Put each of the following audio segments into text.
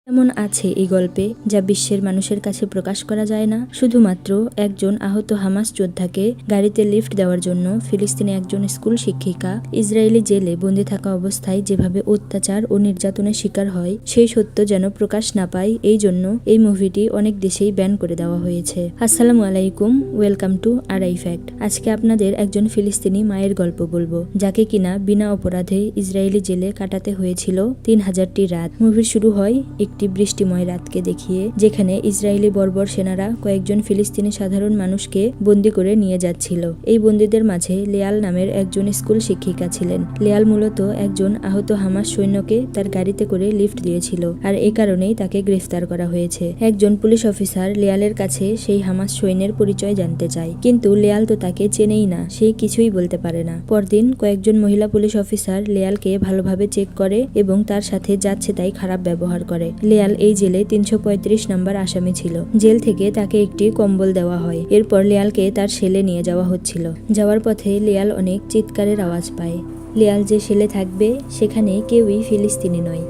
এমন আছে এই গল্পে যা বিশ্বের মানুষের কাছে প্রকাশ করা যায় না। শুধুমাত্র একজন আহত হামাস যোদ্ধাকে গাড়িতে লিফট দেওয়ার জন্য ফিলিস্তিনি একজন স্কুল শিক্ষিকা ইসরায়েলি জেলে বন্দী থাকা অবস্থায় যেভাবে অত্যাচার ও নির্যাতনের শিকার হয়, সেই সত্য যেন প্রকাশ না পায়, এই জন্য এই মুভিটি অনেক দেশেই ব্যান করে দেওয়া হয়েছে। আসসালামু আলাইকুম, ওয়েলকাম টু আরআই ফ্যাক্ট। আজকে আপনাদের একজন ফিলিস্তিনি মায়ের গল্প বলবো, যাকে কিনা বিনা অপরাধে ইসরায়েলি জেলে কাটাতে হয়েছিল 3000টি রাত। মুভির শুরু হয় একটি বৃষ্টিময় রাতকে দেখিয়ে, যেখানে ইসরায়েলি বর্বর সেনারা কয়েকজন ফিলিস্তিনি সাধারণ মানুষকে বন্দী করে নিয়ে যাচ্ছিল। এই বন্দীদের মাঝে লেয়াল নামের একজন স্কুল শিক্ষিকা ছিলেন। লেয়াল মূলত একজন আহত হামাস সৈন্যকে তার গাড়িতে করে লিফট দিয়েছিল, আর এই কারণেই তাকে গ্রেফতার করা হয়েছে। একজন পুলিশ অফিসার লেয়ালের কাছে সেই হামাস সৈন্যের পরিচয় জানতে চায়, কিন্তু লেয়াল তো তাকে চেনেই না, সে কিছুই বলতে পারে না। পরদিন কয়েকজন মহিলা পুলিশ অফিসার লেয়ালকে ভালোভাবে চেক করে এবং তার সাথে যাচ্ছে তাই খারাপ ব্যবহার করে। লেয়াল এই জেলে 335 নম্বর আসামি ছিল। জেল থেকে তাকে একটি কম্বল দেওয়া হয়। এরপর লেয়ালকে তার সেলে নিয়ে যাওয়া হচ্ছিল। যাওয়ার পথে লেয়াল অনেক চিৎকারের আওয়াজ পায়। লেয়াল যে সেলে থাকবে সেখানে কেউই ফিলিস্তিনি নয়।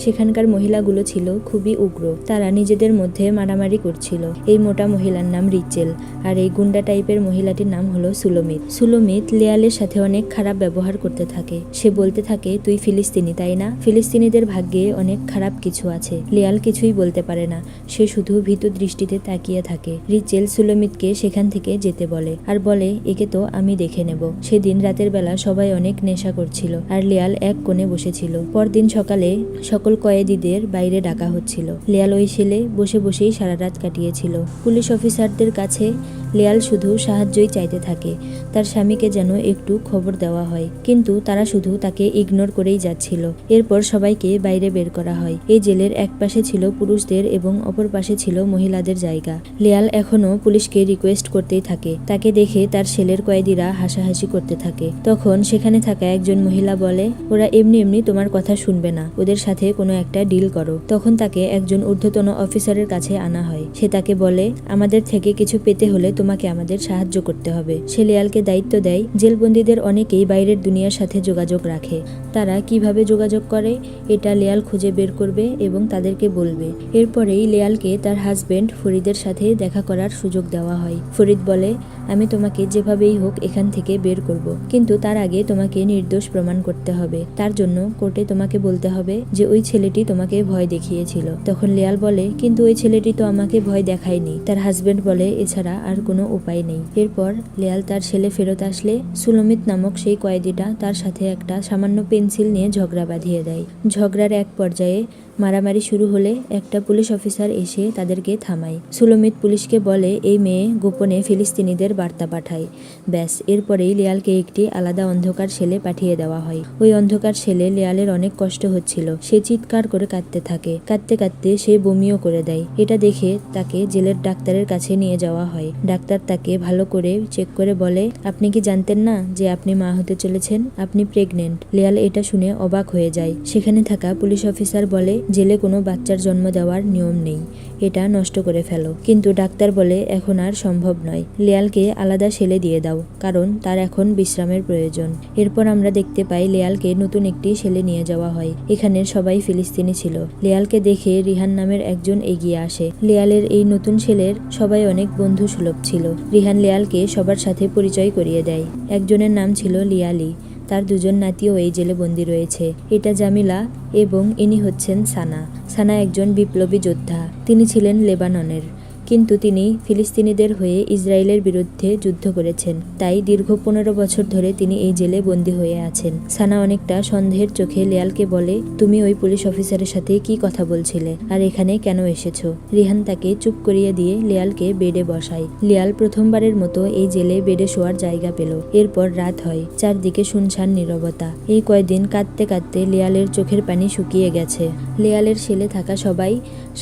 সেখানকার মহিলাগুলো ছিল খুবই উগ্র, তারা নিজেদের মধ্যে মারামারি করছিল। এই মোটা মহিলার নাম রিচেল, আর এই গুন্ডা টাইপের মহিলাটির নাম হলো সুলোমিত। সুলোমিত লেয়ালের সাথে অনেক খারাপ ব্যবহার করতে থাকে। সে বলতে থাকে, তুই ফিলিস্তিনি তাই না? ফিলিস্তিনিদের ভাগ্যে অনেক খারাপ কিছু আছে। লেয়াল কিছুই বলতে পারে না, সে শুধু ভীতু দৃষ্টিতে তাকিয়ে থাকে। রিচেল সুলোমিতকে সেখান থেকে যেতে বলে, আর বলে, একে তো আমি দেখে নেব। সেদিন রাতের বেলা সবাই অনেক নেশা করছিল, আর লেয়াল এক কোণে বসেছিল। পরদিন সকালে সকল কয়েদিদের বাইরে ডাকা হচ্ছিল। লেয়াল ওই সেলে বসে বসেই সারা রাত কাটিয়েছিল। পুলিশ অফিসারদের কাছে লেয়াল শুধু সাহায্যই চাইতে থাকে, তার স্বামীকে যেন একটু খবর দেওয়া হয়, কিন্তু তারা শুধু তাকে ইগনোর করেই যাচ্ছিল। এরপর সবাইকে বাইরে বের করা হয়। এই জেলের এক পাশে ছিল পুরুষদের এবং অপর পাশে ছিল মহিলাদের জায়গা। লেয়াল এখনো পুলিশকে রিকোয়েস্ট করতেই থাকে। তাকে দেখে তার সেলের কয়েদিরা হাসাহাসি করতে থাকে। তখন সেখানে থাকা একজন মহিলা বলে, ওরা এমনি এমনি তোমার কথা শুনবে না, ওদের সাথে কোনো একটা ডিল করো। তখন তাকে একজন ঊর্ধ্বতন অফিসারের কাছে আনা হয়। সে তাকে বলে, আমাদের থেকে কিছু পেতে হলে তোমাকে আমাদের সাহায্য করতে হবে। সে লেয়ালকে দায়িত্ব দেয়, জেলবন্দীদের অনেকেই বাইরের দুনিয়ার সাথে যোগাযোগ রাখে। তারা কিভাবে যোগাযোগ করে এটা লেয়াল খুঁজে বের করবে এবং তাদেরকে বলবে। এরপরেই লেয়ালকে তার হাজবেন্ড ফরিদের সাথে দেখা করার সুযোগ দেওয়া হয়। ফরিদ বলে, আমি তোমাকে যেভাবেই হোক এখান থেকে বের করব, কিন্তু তার আগে তোমাকে নির্দোষ প্রমাণ করতে হবে। তার জন্য কোর্টে তোমাকে বলতে হবে যে ওই ছেলেটি তোমাকে ভয় দেখিয়েছিল। তখন লেয়াল বলে, কিন্তু ওই ছেলেটি তো আমাকে ভয় দেখায়নি। তার হাজবেন্ড বলে, এছাড়া আর কোনো উপায় নেই। এরপর লেয়াল তার ছেলে ফেরত আসলে সুলোমিত নামক সেই কয়েদিটা তার সাথে একটা সামান্য পেন্সিল নিয়ে ঝগড়া বাঁধিয়ে দেয়। ঝগড়ার এক পর্যায়ে মারামারি শুরু হলে একটা পুলিশ অফিসার এসে তাদেরকে থামায়। সুলোমিত পুলিশকে বলে, এই মেয়ে গোপনে ফিলিস্তিনিদের বার্তা পাঠায়। ব্যাস, এরপরেই লেয়ালকে একটি আলাদা অন্ধকার সেলে পাঠিয়ে দেওয়া হয়। ওই অন্ধকার সেলে লেয়ালের অনেক কষ্ট হচ্ছিল। সে চিৎকার করে কাঁদতে থাকে। কাঁদতে কাঁদতে সে বমিও করে দেয়। এটা দেখে তাকে জেলের ডাক্তারের কাছে নিয়ে যাওয়া হয়। ডাক্তার তাকে ভালো করে চেক করে বলে, আপনি কি জানতেন না যে আপনি মা হতে চলেছেন? আপনি প্রেগনেন্ট। লেয়াল এটা শুনে অবাক হয়ে যায়। সেখানে থাকা পুলিশ অফিসার বলে, জেলে কোনো বাচ্চার জন্ম দেওয়ার নিয়ম নেই, এটা নষ্ট করে ফেলো। কিন্তু ডাক্তার বলে, এখন আর সম্ভব নয়। লেয়ালকে আলাদা সেলে দিয়ে দাও, কারণ তার এখন বিশ্রামের প্রয়োজন। এরপর আমরা দেখতে পাই লেয়ালকে নতুন একটি সেলে নিয়ে যাওয়া হয়। এখানের সবাই ফিলিস্তিনি ছিল। লেয়ালকে দেখে রিহান নামের একজন এগিয়ে আসে। লেয়ালের এই নতুন সেলের সবাই অনেক বন্ধু সুলভ ছিল। রিহান লেয়ালকে সবার সাথে পরিচয় করিয়ে দেয়। একজনের নাম ছিল লিয়ালি, তার দুজন নাতিও এই জেলে বন্দী রয়েছে। এটা জামিলা এবং ইনি হচ্ছেন সানা। সানা একজন বিপ্লবী যোদ্ধা। তিনি ছিলেন লেবাননের, কিন্তু তিনি ফিলিস্তিনিদের হয়ে ইসরায়েলের বিরুদ্ধে যুদ্ধ করেছেন। তাই দীর্ঘ 15 বছর ধরে তিনি এই জেলে বন্দী হয়ে আছেন। সানা অনেকটা সন্দেহের চোখে লেয়ালকে বলে, তুমি ওই পুলিশ অফিসারের সাথে কি কথা বলছিলে, আর এখানে কেন এসেছো? রিহান তাকে চুপ করিয়ে দিয়ে লেয়ালকে বেডে বসায়। লেয়াল প্রথমবারের মতো এই জেলে বেডে শোয়ার জায়গা পেল। এরপর রাত হয়, চারদিকে শুনশান নীরবতা। এই কয়েকদিন কাঁদতে কাঁদতে লেয়ালের চোখের পানি শুকিয়ে গেছে। লেয়ালের সেলে থাকা সবাই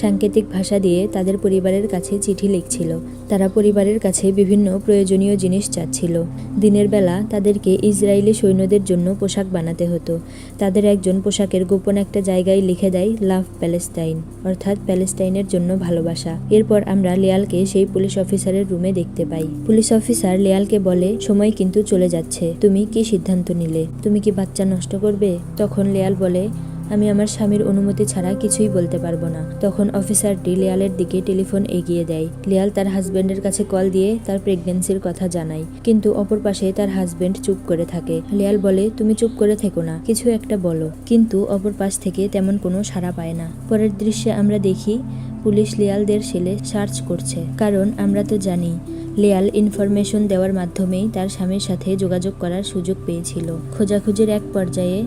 সাংকেতিক ভাষা দিয়ে তাদের পরিবারের কাছে চিঠি লিখছিল। তারা পরিবারের কাছে বিভিন্ন প্রয়োজনীয় জিনিস চাচ্ছিল। দিনের বেলা তাদেরকে ইসরায়েলি সৈন্যদের জন্য পোশাক বানাতে হতো। তাদের একজন পোশাকের গোপন একটা জায়গায় লিখে দেয়, লাভ প্যালেস্টাইন, অর্থাৎ প্যালেস্টাইনের জন্য ভালোবাসা। এরপর আমরা লেয়ালকে সেই পুলিশ অফিসারের রুমে দেখতে পাই। পুলিশ অফিসার লেয়ালকে বলে, সময় কিন্তু চলে যাচ্ছে, তুমি কি সিদ্ধান্ত নিলে? তুমি কি বাচ্চা নষ্ট করবে? তখন লেয়াল বলে, আমি আমার স্বামীর অনুমতি ছাড়া কিছুই বলতে পারবো না। তখন অফিসারটি লিয়ালের দিকে টেলিফোন এগিয়ে দেয়। লিয়াল তার হাজবেন্ডের কাছে কল দিয়ে তার প্রেগন্যান্সির কথা জানায়, কিন্তু অপর পাশে তার হাজবেন্ড চুপ করে থাকে। লিয়াল বলে, তুমি চুপ করে থেকো না, কিছু একটা বলো, কিন্তু অপর পাশ থেকে তেমন কোনো সাড়া পায় না। পরের দৃশ্যে আমরা দেখি পুলিশ লিয়ালদের সেলে সার্চ করছে, কারণ আমরা তো জানি লিয়াল ইনফরমেশন দেওয়ার মাধ্যমেই তার স্বামীর সাথে যোগাযোগ করার সুযোগ পেয়েছিল। খোঁজাখুঁজির এক পর্যায়ে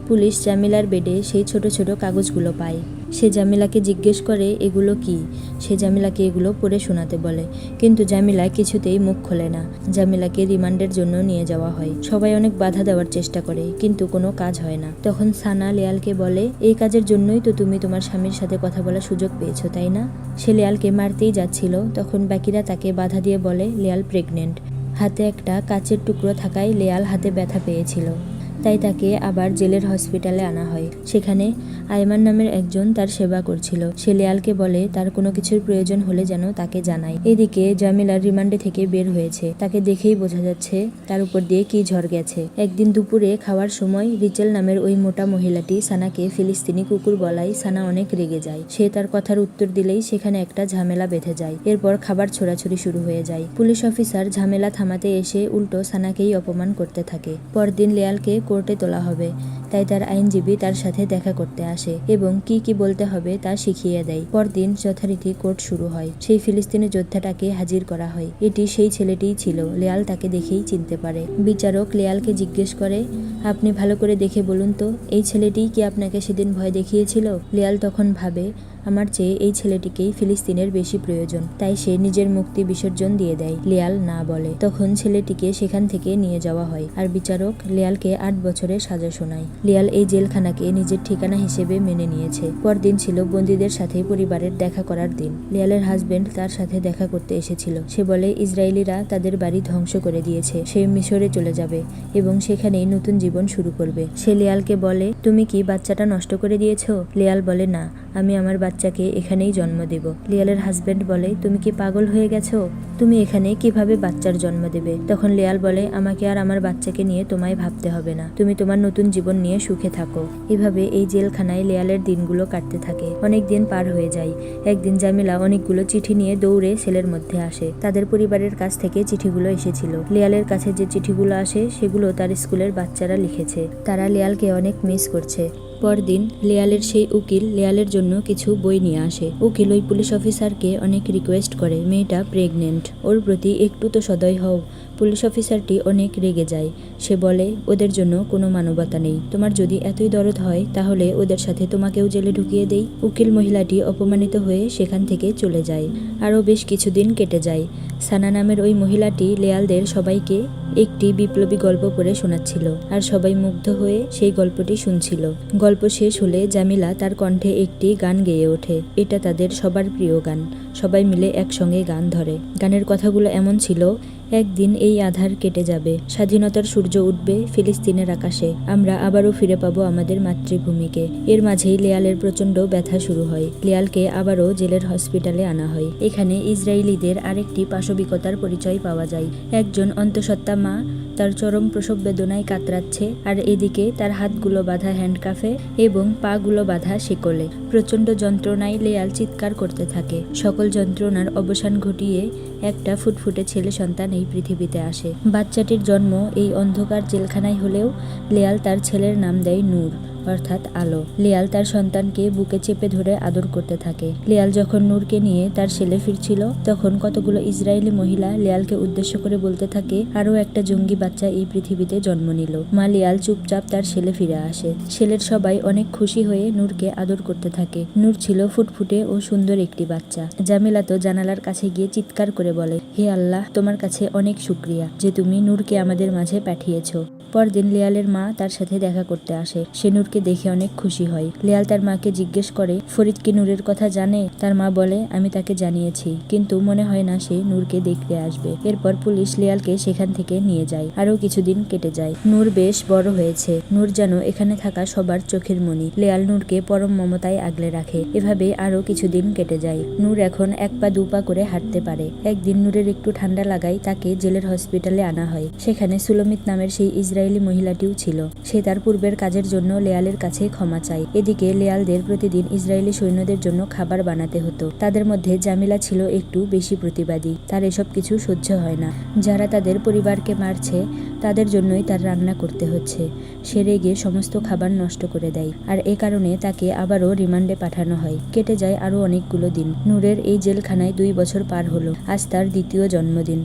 পুলিশ জামিলার বেডে সেই ছোট ছোট কাগজগুলো পায়। সে জামিলাকে জিজ্ঞেস করে এগুলো কি। সে জামিলাকে এগুলো পড়ে শোনাতে বলে, কিন্তু জামিলা কিছুতেই মুখ খোলে না। জামিলাকে রিমান্ডের জন্য নিয়ে যাওয়া হয়। সবাই অনেক বাধা দেওয়ার চেষ্টা করে, কিন্তু কোনো কাজ হয় না। তখন সানা লিয়ালকে বলে, এই কাজের জন্যই তো তুমি তোমার স্বামীর সাথে কথা বলার সুযোগ পেয়েছো, তাই না? সে লিয়ালকে মারতেই যাচ্ছিল, তখন বাকিরা তাকে বাধা দিয়ে বলে লিয়াল প্রেগনেন্ট। হাতে একটা কাচের টুকরো থাকায় লিয়াল হাতে ব্যথা পেয়েছিল, তাই তাকে আবার জেলের হসপিটালে আনা হয়। সেখানে আয়মান নামের একজন তার সেবা করছিল। সে লিয়ালকে বলে তার কোনো কিছুর প্রয়োজন হলে যেন তাকে জানায়। এদিকে জামিলার রিমান্ডে থেকে বের হয়েছে, তাকে দেখেই বোঝা যাচ্ছে তার উপর দিয়ে কি ঝড় গেছে। একদিন দুপুরে খাওয়ার সময় রিচেল নামের ওই মোটা মহিলাটি সানাকে ফিলিস্তিনি কুকুর বলায় সানা অনেক রেগে যায়। সে তার কথার উত্তর দিলেই সেখানে একটা ঝামেলা বেঁধে যায়। এরপর খাবার ছোড়াছুড়ি শুরু হয়ে যায়। পুলিশ অফিসার ঝামেলা থামাতে এসে উল্টো সানাকেই অপমান করতে থাকে। পরদিন লিয়ালকে কোর্টে তোলা হবে, তাই তার আইনজীবী তার সাথে দেখা করতে আসে এবং কি কি বলতে হবে তা শিখিয়ে দেয়। পরদিন যথারীতি কোর্ট শুরু হয়। সেই ফিলিস্তিনি যোদ্ধাটাকে হাজির করা হয়। এটি সেই ছেলেটিই ছিল। লিয়াল তাকে দেখেই চিনতে পারে। বিচারক লিয়ালকে জিজ্ঞেস করে, আপনি ভালো করে দেখে বলুন তো, এই ছেলেটিই কি আপনাকে সেদিন ভয় দেখিয়েছিল? লিয়াল তখন ভাবে, আমার চেয়ে এই ছেলেটিকেই ফিলিস্তিনের বেশি প্রয়োজন, তাই সে নিজের মুক্তি বিসর্জন দিয়ে দেয়। লিয়াল না বলে। তখন ছেলেটিকে সেখান থেকে নিয়ে যাওয়া হয়, আর বিচারক লিয়ালকে 8 বছরের সাজা শোনায়। লিয়াল এই জেলখানাকে নিজের ঠিকানা হিসেবে মেনে নিয়েছে। পরদিন ছিল বন্দীদের সাথে পরিবারের দেখা করার দিন। লিয়ালের হাজবেন্ড তার সাথে দেখা করতে এসেছিল। সে বলে ইসরায়েলিরা তাদের বাড়ি ধ্বংস করে দিয়েছে, সে মিশরে চলে যাবে এবং সেখানেই নতুন জীবন শুরু করবে। সে লিয়ালকে বলে, তুমি কি বাচ্চাটা নষ্ট করে দিয়েছো? লিয়াল বলে, না, আমি আমার বাচ্চাকে এখানেই জন্ম দেব। লিয়ালের হাজবেন্ড বলে, তুমি কি পাগল হয়ে গেছো? তুমি এখানে কিভাবে বাচ্চার জন্ম দেবে? তখন লিয়াল বলে, আমাকে আর আমার বাচ্চাকে নিয়ে তোমায় ভাবতে হবে না, তুমি তোমার নতুন জীবন নিয়ে সুখে থাকো। এভাবে এই জেলখানায় লিয়ালের দিনগুলো কাটতে থাকে। অনেক দিন পার হয়ে যায়। একদিন জামিলা অনেকগুলো চিঠি নিয়ে দৌড়ে সেলের মধ্যে আসে। তাদের পরিবারের কাছ থেকে চিঠিগুলো এসেছিল। লিয়ালের কাছে যে চিঠিগুলো আসে সেগুলো তার স্কুলের বাচ্চারা লিখেছে। তারা লিয়ালকে অনেক মিস করছে। পরদিন লিয়ালের সেই উকিল লিয়ালের জন্য কিছু বই নিয়ে আসে। উকিল ওই পুলিশ অফিসারকে অনেক রিকোয়েস্ট করে, মেয়েটা প্রেগনেন্ট, ওর প্রতি একটু তো সদয় হও। পুলিশ অফিসারটি অনেক রেগে যায়। সে বলে, ওদের জন্য কোনো মানবতা নেই, তোমার যদি এতই দরদ হয় তাহলে ওদের সাথে তোমাকেও জেলে ঢুকিয়ে দেই। উকিল মহিলাটি অপমানিত হয়ে সেখান থেকে চলে যায়। আরও বেশ কিছুদিন কেটে যায়। সানা নামের ওই মহিলাটি লিয়ালদের সবাইকে একটি বিপ্লবী গল্প পড়ে শোনাচ্ছিল, আর সবাই মুগ্ধ হয়ে সেই গল্পটি শুনছিল। গল্প শেষ হলে জামিলা তার কণ্ঠে একটি গান গেয়ে ওঠে। এটা তাদের সবার প্রিয় গান। সবাই মিলে একসঙ্গে গান ধরে। গানের কথাগুলো এমন ছিল, একদিন এই আধার কেটে যাবে, স্বাধীনতার সূর্য উঠবে ফিলিস্তিনের আকাশে, আমরা আবারও ফিরে পাবো আমাদের মাতৃভূমিকে। এর মাঝেই লিয়ালের প্রচণ্ড ব্যথা শুরু হয়। লিয়ালকে আবারও জেলের হসপিটালে আনা হয়। এখানে ইসরায়েলিদের আরেকটি পাশবিকতার পরিচয় পাওয়া যায়। একজন অন্তঃসত্ত্বা মা তার চরম প্রসব বেদনায় কাতরাচ্ছে, আর এদিকে তার হাতগুলো বাঁধা হ্যান্ডকাফে এবং পাগুলো বাঁধা শিকলে। প্রচণ্ড যন্ত্রণায় লিয়াল চিৎকার করতে থাকে। সকল যন্ত্রণার অবসান ঘটিয়ে একটা ফুটফুটে ছেলে সন্তান এই পৃথিবীতে আসে। বাচ্চাটির জন্ম এই অন্ধকার জেলখানায় হলেও লিয়াল তার ছেলের নাম দেয় নূর, অর্থাৎ আলো। লিয়াল তার সন্তানকে বুকে চেপে ধরে আদর করতে থাকে। লিয়াল যখন নূরকে নিয়ে তার সেলে ফিরছিল, তখন কতগুলো ইসরায়েলি মহিলা লিয়ালকে উদ্দেশ্য করে বলতে থাকে, আরও একটা জঙ্গি বাচ্চা এই পৃথিবীতে জন্ম নিল। মা লিয়াল চুপচাপ তার সেলে ফিরে আসে। সেলের সবাই অনেক খুশি হয়ে নূরকে আদর করতে থাকে। নূর ছিল ফুটফুটে ও সুন্দর একটি বাচ্চা। জামিলা তো জানালার কাছে গিয়ে চিৎকার করে বলে, হে আল্লাহ, তোমার কাছে অনেক শুকরিয়া যে তুমি নূরকে আমাদের মাঝে পাঠিয়েছো। পরদিন লিয়ালের মা তার সাথে দেখা করতে আসে। সে নূরকে দেখে অনেক খুশি হয়। লিয়াল তার মাকে জিজ্ঞেস করে, ফরিদ কি নূরের কথা জানে? তার মা বলে, আমি তাকে জানিয়েছি, কিন্তু মনে হয় না সে নূরকে দেখতে আসবে। এরপর পুলিশ লিয়ালকে সেখান থেকে নিয়ে যায়। আরও কিছুদিন কেটে যায়। নূর বেশ বড় হয়েছে। নূর যেন এখানে থাকা সবার চোখের মণি। লিয়াল নূরকে পরম মমতায় আগলে রাখে। এভাবে আরও কিছুদিন কেটে যায়। নূর এখন 1 পা 2 পা করে হাঁটতে পারে। একদিন নূরের একটু ঠান্ডা লাগায় তাকে জেলের হসপিটালে আনা হয়। সেখানে সুলমিত নামের সেই ইসরায়েলি ইসরায়েলি মহিলাটিও ছিল। সে তার পূর্বের কাজের জন্য লেয়ালের কাছে ক্ষমা চায়। এদিকে লেয়ালদের প্রতিদিন ইসরায়েলি সৈন্যদের জন্য খাবার বানাতে হতো। তাদের মধ্যে জামিলা ছিল একটু বেশি প্রতিবাদী। তার এসব কিছু সহ্য হয় না। যারা তাদের পরিবারকে মারছে তাদের জন্যই তার রান্না করতে হচ্ছে। সে রেগে সমস্ত খাবার নষ্ট করে দেয়, আর এ কারণে তাকে আবারও রিমান্ডে পাঠানো হয়। কেটে যায় আরও অনেকগুলো দিন। নূরের এই জেলখানায় 2 বছর পার হলো। আজ তার দ্বিতীয় জন্মদিন।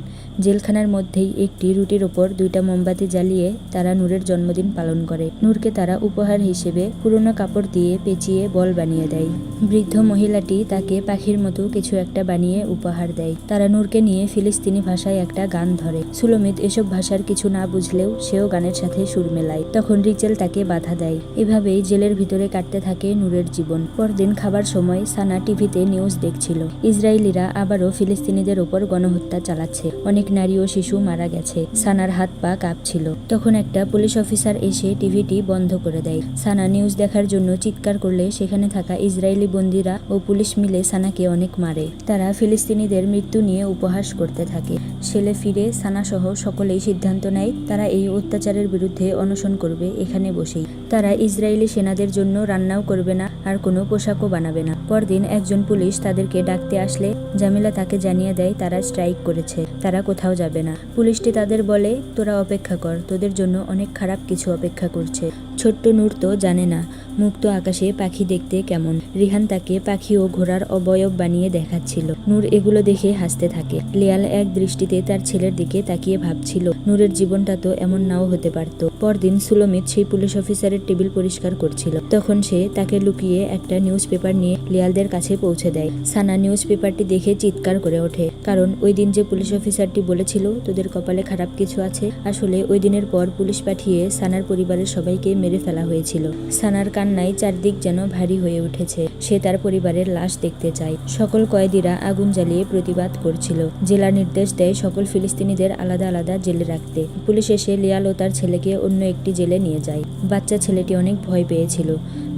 জেলখানার মধ্যেই একটি রুটির ওপর 2টা মোমবাতি জ্বালিয়ে তারা নূরের জন্মদিন পালন করে। নূরকে তারা উপহার হিসেবে পুরনো কাপড় দিয়ে পেঁচিয়ে বল বানিয়ে দেয়। বৃদ্ধ মহিলাটি তাকে পাখির মতো কিছু একটা বানিয়ে উপহার দেয়। তারা নূরকে নিয়ে ফিলিস্তিনি ভাষায় একটা গান ধরে। সুলোমিত এসব ভাষার কিছু না বুঝলেও সেও গানের সাথে সুর মেলায়। তখন রিচেল তাকে বাধা দেয়। এভাবেই জেলের ভিতরে কাটতে থাকে নূরের জীবন। পরদিন খাবার সময় সানা টিভিতে নিউজ দেখছিল। ইসরায়েলিরা আবারও ফিলিস্তিনিদের ওপর গণহত্যা চালাচ্ছে। অনেক নারী ও শিশু মারা গেছে। সানার হাত পা কাঁপছিল। তখন একটা পুলিশ অফিসার এসে টিভিটি বন্ধ করে দেয়। সানা নিউজ দেখার জন্য চিৎকার করলে সেখানে থাকা ইসরায়েলি বন্দীরা ও পুলিশ মিলে সানাকে অনেক মারে। তারা ফিলিস্তিনিদের মৃত্যু নিয়ে উপহাস করতে থাকে। ছেলে ফিরে সানা সহ সকলেই সিদ্ধান্ত নেয় তারা এই অত্যাচারের বিরুদ্ধে অনশন করবে এখানে বসেই। তারা ইসরায়েলি সেনাদের জন্য রান্নাও করবে না, আর কোনো পোশাকও বানাবে না। পরদিন একজন পুলিশ তাদেরকে ডাকতে আসলে জামিলা তাকে জানিয়ে দেয় তারা স্ট্রাইক করেছে, তারা কোথাও যাবে না। পুলিশটি তাদের বলে, তোরা অপেক্ষা কর, তোদের জন্য অনেক খারাপ কিছু অপেক্ষা করছে। ছোট্ট নূর তো জানে না মুক্ত আকাশে পাখি দেখতে কেমন। রিহান তাকে পাখি ও ঘোড়ার অবয়ব বানিয়ে দেখাচ্ছিল। নূর এগুলো দেখে হাসতে থাকে। লেয়াল এক দৃষ্টিতে তার ছেলের দিকে তাকিয়ে ভাবছিল, নূরের জীবনটা তো এমন নাও হতে পারত। পরদিন সুলোমিত সেই পুলিশ অফিসারের টেবিল পরিষ্কার করছিল। তখন সে তাকে লুকিয়ে একটা নিউজ পেপার নিয়ে লেয়ালদের কাছে পৌঁছে দেয়। সানা নিউজ পেপারটি দেখে চিৎকার করে ওঠে, কারণ ওই দিন যে পুলিশ অফিসারটি বলেছিল তোদের কপালে খারাপ কিছু আছে, আসলে ওই দিনের পর পুলিশ পাঠিয়ে সানার পরিবারের সবাইকে মেরে ফেলা হয়েছিল। সানার কান্নায় চারদিক যেন ভারী হয়ে উঠেছে। সে তার পরিবারের লাশ দেখতে চায়। সকল কয়েদিরা আগুন জ্বালিয়ে প্রতিবাদ করছিল। জেলা নির্দেশ দেয় সকল ফিলিস্তিনিদের আলাদা আলাদা জেলে রাখতে। পুলিশ এসে লিয়াল ও তার ছেলেকে অন্য একটি জেলে নিয়ে যায়। বাচ্চা ছেলেটি অনেক ভয় পেয়েছিল।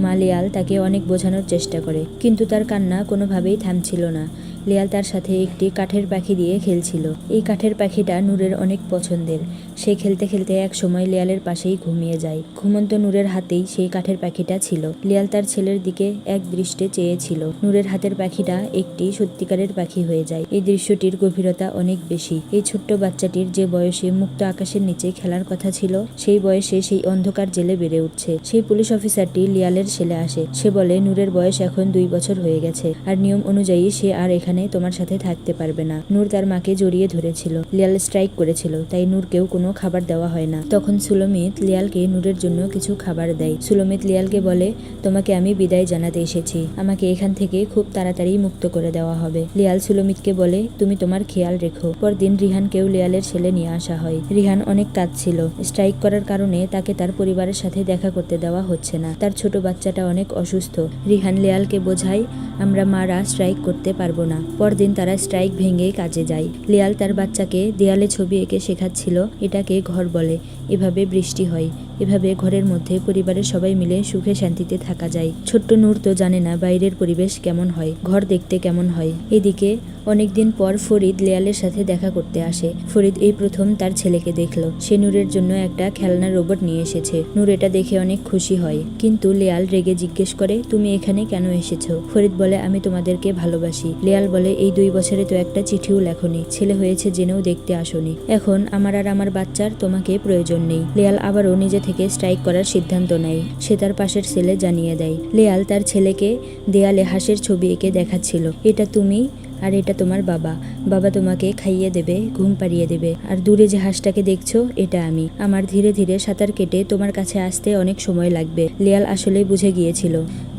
মা লিয়াল তাকে অনেক বোঝানোর চেষ্টা করে, কিন্তু তার কান্না কোনোভাবেই থামছিল না। লিয়াল তার সাথে একটি কাঠের পাখি দিয়ে খেলছিল। এই কাঠের পাখিটা নূরের অনেক পছন্দের। সে খেলতে খেলতে এক সময় লিয়ালের পাশেই ঘুমিয়ে যায়। ঘুমন্ত নূরের হাতেই সেই কাঠের পাখিটা ছিল। লিয়াল তার ছেলের দিকে এক দৃষ্টে চেয়েছিল। নূরের হাতের পাখিটা একটি সত্যিকারের পাখি হয়ে যায়। এই দৃশ্যটির গভীরতা অনেক বেশি। এই ছোট্ট বাচ্চাটির যে বয়সে মুক্ত আকাশের নিচে খেলার কথা ছিল, সেই বয়সে সেই অন্ধকার জেলে বেড়ে উঠছে। সেই পুলিশ অফিসারটি লিয়ালের ছেলে আসে। সে বলে, নূরের বয়স এখন 2 বছর হয়ে গেছে, আর নিয়ম অনুযায়ী সে আর এখানে তোমার সাথে থাকতে পারবে না। নূর তার মাকে জড়িয়ে ধরেছিল। লিয়াল স্ট্রাইক করেছিল, তাই নূরকেও কোনো খাবার দেওয়া হয় না। তখন সুলোমিত লিয়ালকে নূরের জন্য কিছু খাবার দেয়। সুলোমিত লিয়ালকে বলে, তোমাকে আমি বিদায় জানাতে এসেছি, আমাকে এখান থেকে খুব তাড়াতাড়ি মুক্ত করে দেওয়া হবে। লিয়াল সুলোমিতকে বলে, তুমি তোমার খেয়াল রেখো। পরদিন রিহানকেও লিয়ালের ছেলে নিয়ে আসা হয়। রিহান অনেক কাঁদছিল। স্ট্রাইক করার কারণে তাকে তার পরিবারের সাথে দেখা করতে দেওয়া হচ্ছে না। তার ছোট বাচ্চাটা অনেক অসুস্থ। রিহান লিয়ালকে বোঝায়, আমরা মারা স্ট্রাইক করতে পারবো না। পরদিন তারা স্ট্রাইক ভেঙে কাজে যায়। লিয়াল তার বাচ্চাকে দেয়ালে ছবি এঁকে শেখাচ্ছিল, এটাকে ঘর বলে, এভাবে বৃষ্টি হয়, এভাবে ঘরের মধ্যে পরিবারের সবাই মিলে সুখে শান্তিতে থাকা যায়। ছোট্ট নূর তো জানে না বাইরের পরিবেশ কেমন হয়, ঘর দেখতে কেমন হয়। এদিকে অনেকদিন পর ফরিদ লিয়ালের সাথে দেখা করতে আসে। ফরিদ এই প্রথম তার ছেলেকে দেখলো। সে নূরের জন্য একটা খেলনার রোবট নিয়ে এসেছে। নূর এটা দেখে অনেক খুশি হয়, কিন্তু লিয়াল রেগে জিজ্ঞেস করে, তুমি এখানে কেন এসেছো? ফরিদ বলে, আমি তোমাদেরকে ভালোবাসি। লিয়াল বলে, এই 2 বছরে তো একটা চিঠিও লেখনি, ছেলে হয়েছে জেনেও দেখতে আসনি। এখন আমার আর আমার বাচ্চার তোমাকে প্রয়োজন নেই। লিয়াল আবারও নিজে থেকে স্ট্রাইক করার সিদ্ধান্ত নেয়। সে তার পাশের ছেলে জানিয়ে দেয়। লিয়াল তার ছেলেকে দেয়ালে হাঁসের ছবি এঁকে দেখাচ্ছিল, এটা তুমি আর এটা তোমার বাবা। বাবা তোমাকে খাইয়ে দেবে, ঘুম পাড়িয়ে দেবে। আর দূরে যে হাঁসটাকে দেখছো, এটা আমি। আমার ধীরে ধীরে সাঁতার কেটে তোমার কাছে আসতে অনেক সময় লাগবে। লিয়াল আসলে বুঝে গিয়েছিল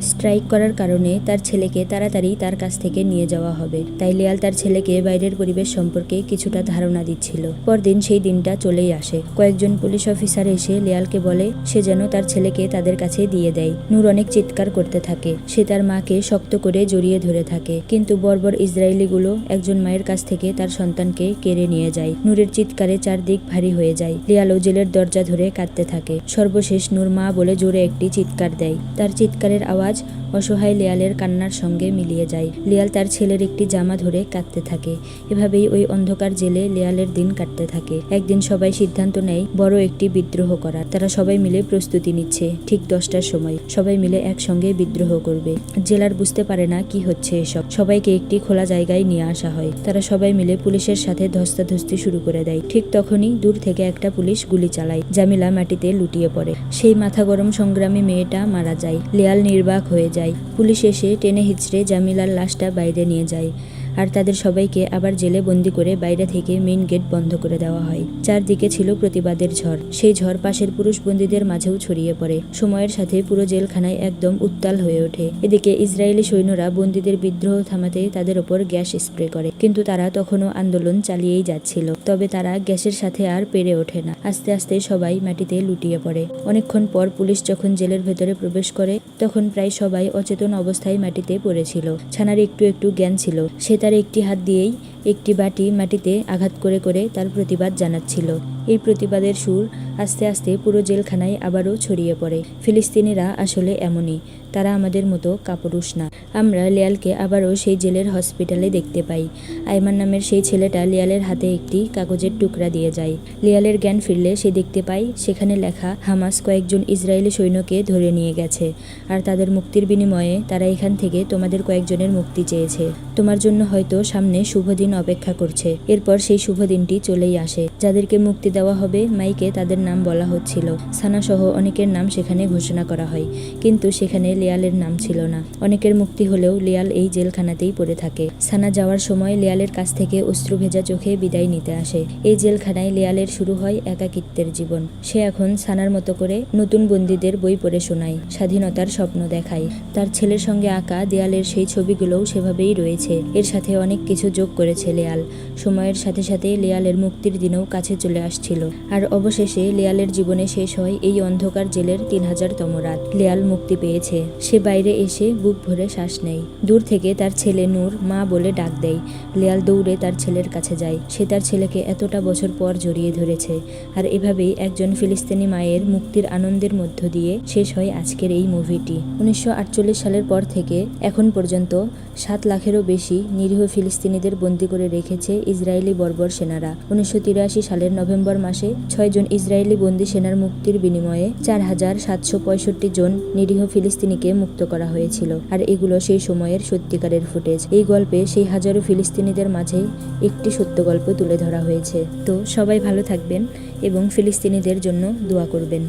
স্ট্রাইক করার কারণে তার ছেলেকে তাড়াতাড়ি তার কাছ থেকে নিয়ে যাওয়া হবে। তাই লিয়াল তার ছেলেকে বাইরের পরিবেশ সম্পর্কে কিছুটা ধারণা দিচ্ছিল। পরদিন সেই দিনটা চলেই আসে। কয়েকজন পুলিশ অফিসার এসে লিয়ালকে বলে সে যেন তার ছেলেকে তাদের কাছে দিয়ে দেয়। নূর অনেক চিৎকার করতে থাকে। সে তার মাকে শক্ত করে জড়িয়ে ধরে থাকে, কিন্তু বর্বর ইসরায়েলিগুলো একজন মায়ের কাছ থেকে তার সন্তানকে কেড়ে নিয়ে যায়। নূরের চিৎকারে চারদিক ভারী হয়ে যায়। লিয়ালও জেলের দরজা ধরে কাঁদতে থাকে। সর্বশেষ নূর মা বলে জোরে একটি চিৎকার দেয়। তার চিৎকারের আওয়াজ আওয়াজ অসহায় লিয়ালের কান্নার সঙ্গে মিলিয়ে যায়। লিয়াল তার ছেলের একটি জামা ধরে কাঁদতে থাকে। এভাবেই ওই অন্ধকার জেলে লিয়ালের দিন কাটতে থাকে। একদিন সবাই সিদ্ধান্ত নেয় বড় একটি বিদ্রোহ করার। তারা সবাই মিলে প্রস্তুতি নিচ্ছে। ঠিক 10টার সময় সবাই মিলে একসঙ্গে বিদ্রোহ করবে। জেলার বুঝতে পারে না কি হচ্ছে এসব। সবাইকে একটি খোলা জায়গায় নিয়ে আসা হয়। তারা সবাই মিলে পুলিশের সাথে ধস্তাধস্তি শুরু করে দেয়। ঠিক তখনই দূর থেকে একটা পুলিশ গুলি চালায়। জামিলা মাটিতে লুটিয়ে পড়ে। সেই মাথা গরম সংগ্রামী মেয়েটা মারা যায়। লিয়াল নির্বাক হয়ে যায়। পুলিশ এসে টেনে হিচড়ে জামিলার লাশটা বাইরে নিয়ে যায়। আর তাদের সবাইকে আবার জেলে বন্দি করে বাইরে থেকে মেইন গেট বন্ধ করে দেওয়া হয়। চারদিকে ছিল প্রতিবাদের ঝড়। সেই ঝড় পাশের পুরুষ বন্দীদের মাঝেও ছড়িয়ে পড়ে। সময়ের সাথে পুরো জেলখানায় একদম উত্তাল হয়ে ওঠে। এদিকে ইসরায়েলি সৈন্যরা বন্দীদের বিদ্রোহ থামাতে তাদের ওপর গ্যাস স্প্রে করে। কিন্তু তারা তখনও আন্দোলন চালিয়েই যাচ্ছিল। তবে তারা গ্যাসের সাথে আর পেরে ওঠে না। আস্তে আস্তে সবাই মাটিতে লুটিয়ে পড়ে। অনেকক্ষণ পর পুলিশ যখন জেলের ভেতরে প্রবেশ করে তখন প্রায় সবাই অচেতন অবস্থায় মাটিতে পড়েছিল। ছানার একটু একটু জ্ঞান ছিল। সে তার একটি হাত দিয়েই একটি বাটি মাটিতে আঘাত করে করে তার প্রতিবাদ জানাচ্ছিল। এই প্রতিবাদের সুর আস্তে আস্তে পুরো জেলখানায় আবারও ছড়িয়ে পড়ে। ফিলিস্তিনিরা আসলে এমনই। তারা আমাদের মতো কাপুরুষ না। আমরা লিয়ালকে আবারও সেই জেলের হসপিটালে দেখতে পাই। আইমান নামের সেই ছেলেটা লিয়ালের হাতে একটি কাগজের টুকরা দিয়ে যায়। লিয়ালের জ্ঞান ফিরলে সে দেখতে পায় সেখানে লেখা হামাস কয়েকজন ইসরায়েলি সৈন্যকে ধরে নিয়ে গেছে। আর তাদের মুক্তির বিনিময়ে তারা এখান থেকে তোমাদের কয়েকজনের মুক্তি চেয়েছে। তোমার জন্য হয়তো সামনে শুভ দিন অপেক্ষা করছে। এরপর সেই শুভ দিনটি চলেই আসে। যাদেরকে মুক্তি দেওয়া হবে মাইকে তাদের নাম বলা হচ্ছিল। সানা সহ অনেকের নাম সেখানে ঘোষণা করা হয়। কিন্তু সেখানে লিয়ালের নাম ছিল না। অনেকের মুক্তি হলেও লিয়াল এই জেলখানাতেই পড়ে থাকে। সানা যাওয়ার সময় লিয়ালের কাছ থেকে অশ্রু ভেজা চোখে বিদায় নিতে আসে। এই জেলখানায় লিয়ালের শুরু হয় একাকিত্বের জীবন। সে এখন সানার মতো করে নতুন বন্দীদের বই পড়ে শোনায়, স্বাধীনতার স্বপ্ন দেখায়। তার ছেলের সঙ্গে আঁকা দেয়ালের সেই ছবিগুলোও সেভাবেই রয়েছে। এর সাথে অনেক কিছু যোগ করেছে লিয়াল। সময়ের সাথে সাথে লিয়ালের মুক্তির দিনও কাছে চলে আসছিল। আর অবশেষে লিয়ালের জীবনে শেষ হয় এই অন্ধকার জেলের 3000তম রাত। লিয়াল মুক্তি পেয়েছে। সে বাইরে এসে বুক ভরে শ্বাস নেয়। দূর থেকে তার ছেলে নূর মা বলে ডাক দেয়। লিয়াল দৌড়ে তার ছেলের কাছে যায়। সে তার ছেলেকে এতটা বছর পর জড়িয়ে ধরেছে। আর এভাবেই একজন ফিলিস্তিনি মায়ের মুক্তির আনন্দের মধ্য দিয়ে শেষ হয় আজকের এই মুভিটি। 1948 সালের পর থেকে এখন পর্যন্ত 7 লাখেরও বেশি নিরীহ ফিলিস্তিনিদের বন্দী করে রেখেছে ইসরায়েলি বর্বর সেনারা। 1983 সালের নভেম্বর মাসে 6 জন ইসরায়েলি বন্দী সেনার মুক্তির বিনিময়ে 4765 জন নিরীহ ফিলিস্তিনিকে মুক্ত করা হয়েছিল। আর এগুলো সেই সময়ের সত্যিকারের ফুটেজ। এই গল্পে সেই হাজারো ফিলিস্তিনিদের মাঝে একটি সত্য গল্প তুলে ধরা হয়েছে। তো সবাই ভালো থাকবেন এবং ফিলিস্তিনিদের জন্য দোয়া করবেন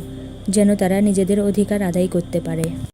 যেন তারা নিজেদের অধিকার আদায় করতে পারে।